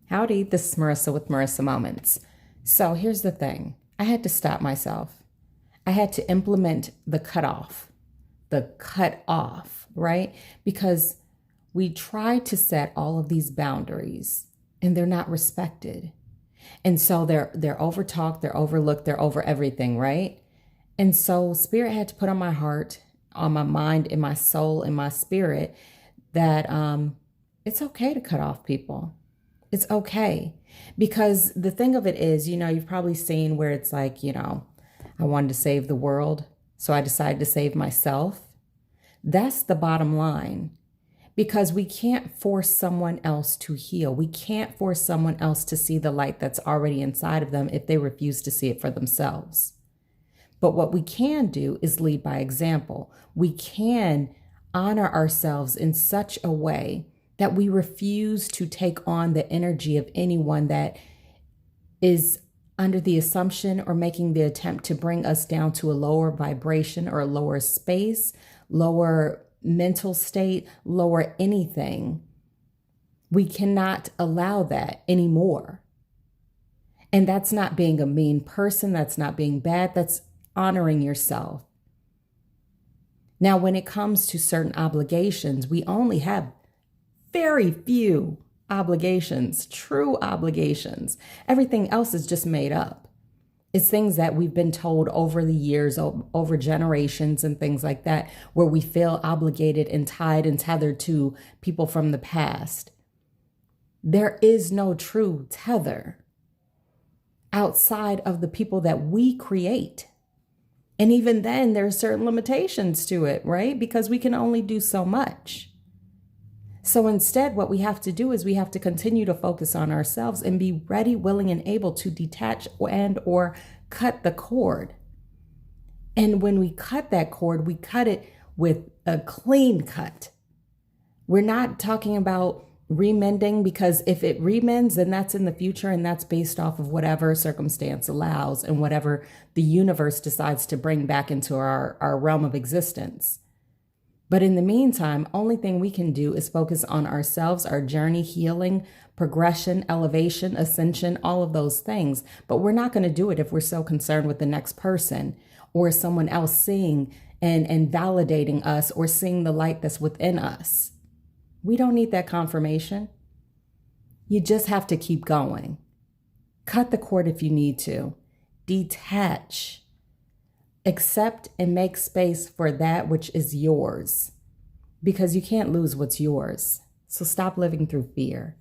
Howdy, this is Marisa with Marisa Moments. So here's the thing. I had to stop myself. I had to implement the cut off, right? Because we try to set all of these boundaries and they're not respected. And so they're over talked, they're overlooked, they're over everything, right? And so Spirit had to put on my heart, on my mind, in my soul, in my spirit that it's okay to cut off people. It's okay. Because the thing of it is, you've probably seen where it's like, I wanted to save the world, so I decided to save myself. That's the bottom line. Because we can't force someone else to heal. We can't force someone else to see the light that's already inside of them if they refuse to see it for themselves. But what we can do is lead by example. We can honor ourselves in such a way that we refuse to take on the energy of anyone that is under the assumption or making the attempt to bring us down to a lower vibration or a lower space, lower mental state, lower anything. We cannot allow that anymore. And that's not being a mean person. That's not being bad. That's honoring yourself. Now, when it comes to certain obligations, we only have very few obligations, true obligations. Everything else is just made up. It's things that we've been told over the years, over generations and things like that, where we feel obligated and tied and tethered to people from the past. There is no true tether outside of the people that we create. And even then, there are certain limitations to it, right? Because we can only do so much. So instead, what we have to do is we have to continue to focus on ourselves and be ready, willing, and able to detach and or cut the cord. And when we cut that cord, we cut it with a clean cut. We're not talking about remending, because if it remends, then that's in the future and that's based off of whatever circumstance allows and whatever the universe decides to bring back into our realm of existence. But in the meantime, only thing we can do is focus on ourselves, our journey, healing, progression, elevation, ascension, all of those things. But we're not going to do it if we're so concerned with the next person or someone else seeing and validating us or seeing the light that's within us. We don't need that confirmation. You just have to keep going. Cut the cord if you need to. Detach. Accept and make space for that which is yours, because you can't lose what's yours. So stop living through fear.